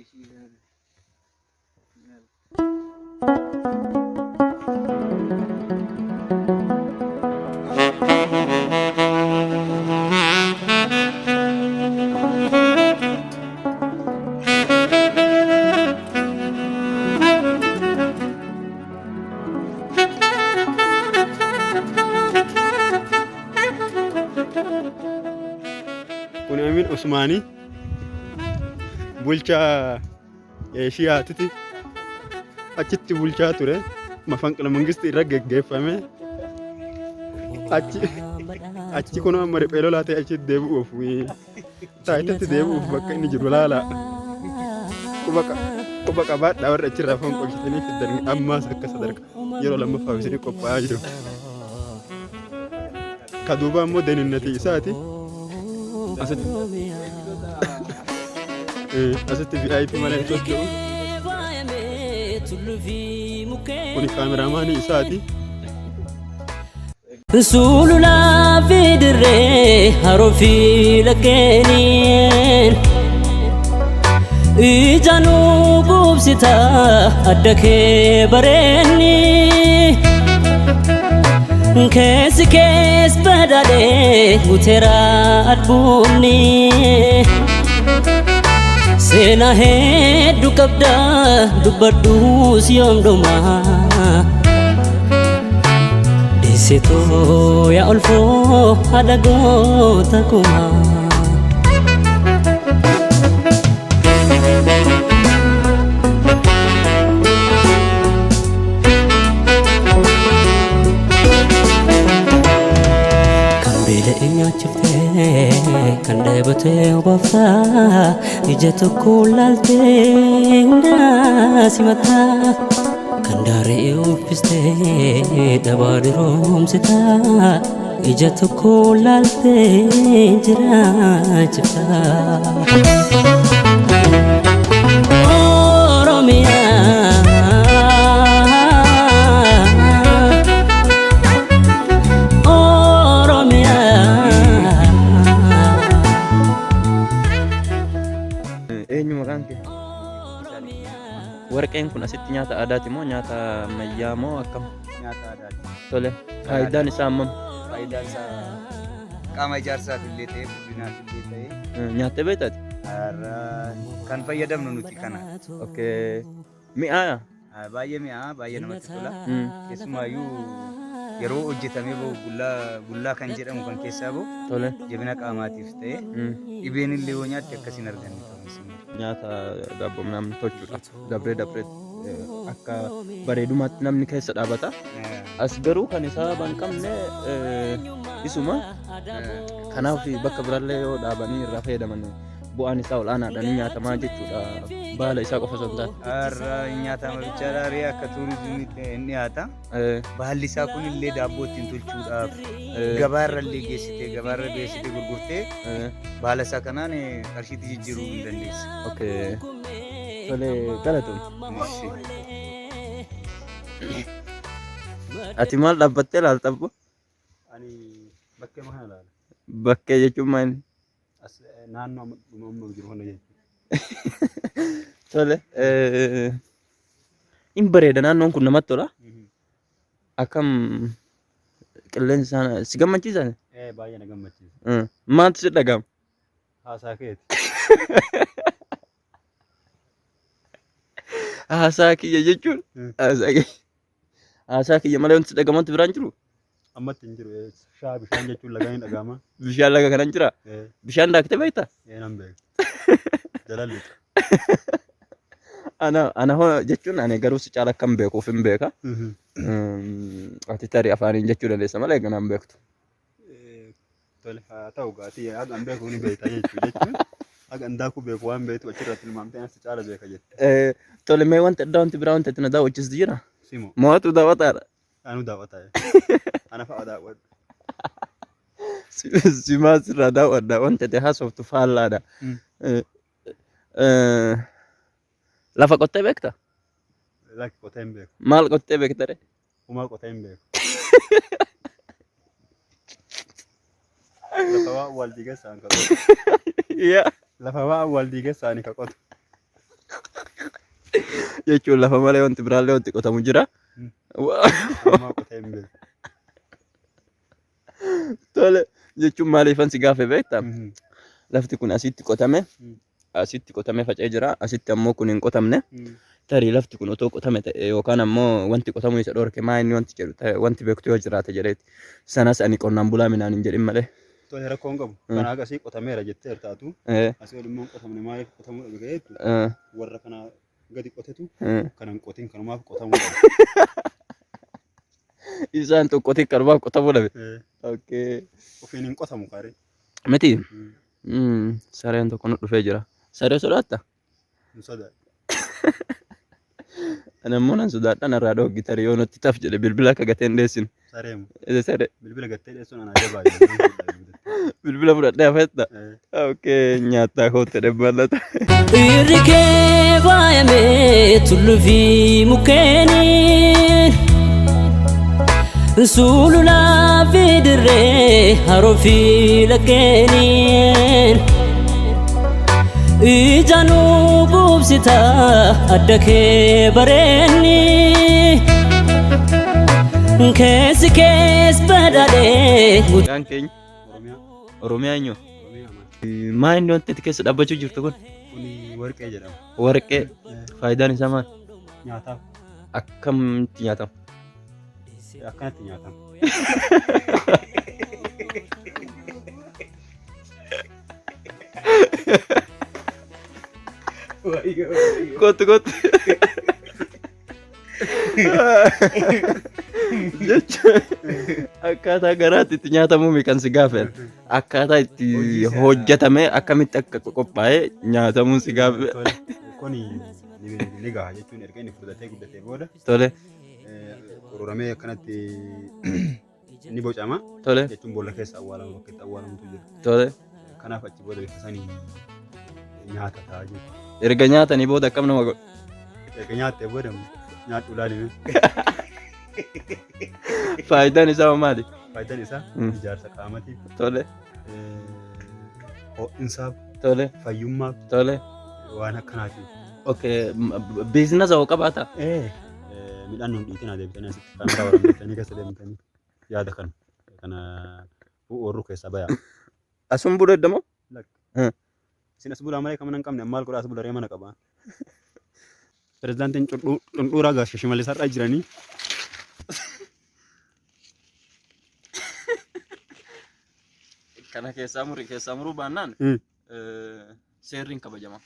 Kun Amin Usmani bulchaa Shiyaatiti achitti bulchaa ture mafanqila mangisti irra geggeeffame achi kun amma riphee lolaa ta'e achitti deebi'uuf taayitatti deebi'uuf bakka inni jiru laala quba qabaadhaa warra achirraa foon qolchitanii fiddan ammaas akka sadarkaa yeroo lammaffaa isinii qophaa'aa jiru. Ka duuba immoo deeninnatii isaati. Asitti VIP malee Itoophiyaa kuni kaameraamaanii isaati. Sulula fidire harofi lakenin ijanu gubsita addake bareni kesi kes badale gutera albumni sena heddu qabda dubbaddu siyom doma Sito ya olfo adago takuma Kambile enya chifte kande bote obafa ijeto kulalte ndasimata Kandare uffiste dabadiroom sita ija tokko laalte jiraachifta Oromiyaa Oromiyaa Eenyu maqaan kee? Warqeen kun asitti nyaata aadaati moo nyaata ammayyaa moo akkam? Nyaata aadaati. Tole. Faayidaan isaa hammam? Faayidaan isaa qaama ijaarsaaf illee ta'ee guddinaaf illee ta'ee. Nyaattee beektaati? Kan fayyadamnu nuti kana. Okay. Mi'aa? Baay'ee mi'aa, baay'ee namatti tola. Keessumaayyuu yeroo hojjetamee bahu bullaa kan jedhamu kan keessaa bahu. Tole. Jabina qaamaatiif ta'ee dhibeen illee yoo nyaatte akkasiin arganne. Nyaata daabboo namni tolchuudhaaf dabree akka bareedumaatti namni keessa dhaabata. As garuu kan isaa ban qabne isuma kanaaf bakka biraallee yoo dhaabanii irraa fayyadaman bu'aan isaa olaanaadhaan nyaatamaa jechuudha. Baala isaa qofa osoo hin taane. Nyaatama bichaadhaa akka tuurizimiitti inni dhiyaata. Baalli isaa kun illee daabboo ittiin tolchuudhaaf gabaarra illee geessitee gurgurtee baala isaa kanaan qarshiitti jijjiiruu ni dandeessa. Okay. Tole galatoom. Ati maal dhaabbattee laalta abbo? Ani bakkee maal ilaala? Bakkee jechuun maal? Naannoo amma jiru kana jechuudha. Tole. In bareeda naannoon kun namatti tola. Akkam qilleensi isaa si gammachiisa? Baay'ee na gammachiisa. Maaltu si dhaga'ama? Haasaa keeti. Haasaa kiyya jechuun haasaa kiyya malee wanti dhagamantu biraan jiru? Ammatti hin jiru. Bishaan jechuun lagaan hin dhaga'ama. Bishaan laga kanan jira? Bishaan daaktee beektaa? Nan beeka. Jalalliidha. Ana hoo jechuun ani garuu si caala akkam beekuuf hin beeka. Ati tarii afaaniin jechuu dandeessa malee ganaan beektu. Tole haa ta'u gaatii hagaan beeku ni beekta jechuun hagaan daakuu beeku waan beektu achirratti ilmaamtee si caala beeka jette. Tole mee wanti addaa wanti biraa wanti itti na daawwachiistu jira? Simu. Mootu daawwataadha? Anu daawwataa. Ana fa'a daawwadha. Simaa sirraa daawwadha wanti ati haasoftu faallaadha. Lafa qottee beektaa? Lakki qotee hin beeku. Maal qottee beekta? Umaa qotee hin beeku. Lafa waan wal diigessaa ka qotu. Yaa. Lafa waan wal diigessaa ka qotu. jechuun lafa malee wanti biraallee wanti qotamu jira. Amma qotee hin beeku. Tole jechuun maaliifan si gaafe beektaa? Lafti kun asitti qotamee faca'ee jira. Asitti ammoo kun hin qotamne. Tarii lafti kun otoo qotame ta'e yookaan ammoo wanti qotamuu isa dhorke maa inni wanti jedhu wanti beektu yoo jiraate jedheeti. Sanas ani qonnaan bulaa midhaan hin jedhin malee. Tole rakkoon qabu. Kanaa akkasii qotameera jettee taatu. Asii ol immoo qotamne maaliif qotamuu dhabe gaheetu. Warra kana gadi qotetu kanan qotiin kanumaaf qotamuu dhabe. Isaan tokkotti kanumaaf qotamuu dhabe. Okay. Ofiin hin qotamu kaare. Miti. Sareen tokko nu dhufee jira. Saree sodaatta? Hin sodaadha. Anammoo nan sodaadha narraa dhooggi tarii yoo nutti taf jedhe bilbila akka gateen dheessinu. Sareemu. Saree. Bilbila gattee dheessuun anaa jabaa. Bilbila fudhadhee hafeetta? Okay, nyaattaa kootte dhebballata. Dhiirri kee baay'amee tulluu fi mukkeenii sululaa fi dirree haroo fi laggeenii ijaanuu gubsita adda kee bareenni keessi kees badhaadhee. Maqaan keenya? Oromiyaa eenyu? Maa inni wanti itti keessa dhaabbachuu jirtu kun? Kuni warqee jedhama. Warqee. Faayidaan isaa maal? Nyaataaf. Akkamitti nyaatama? Akkanatti nyaatama. Kottu. Jechuun akkaataa garaatti itti nyaatamuu kan si gaafe akkaataa itti hojjetame akkamitti akka qophaa'ee nyaatamuun si gaafe. Kuni ni gaha jechuun erga inni fudhatee guddatee booda. Tole. Qoramee akkanatti ni bocama. Tole. Jechuun boolla keessa awwaalamu bakka itti awwaalamutu jira. Tole. Kanaaf achi booda bifa sanii nyaata ta'a jechuudha. Erga nyaatanii booda akkam nama godhu? Erga nyaattee booda nyaadhu ilaalime. Faayidaan isaa maali? Faayidaan isaa ijaarsa qaamatiif. Tole. Ho'insaaf. Tole. Fayyummaaf. Tole. Waan akkanaati. Okay, biizinasa hoo qabaata? Midhaan nuun dhiitiin adeemtanii asitti kaameraa waraabbatanii keessa deemtanii yaada kana oorruu keessaa bayaa. Asuun bula eddamoo? Isin as bulaa malee kan mana hin qabne maal godhaa as bularee mana qabaa. Pirezidaantiin Cundhuuraa Gaashee Shimallis har'aa jiranii. Kana keessaa muruu baannaan seerriin kabajama.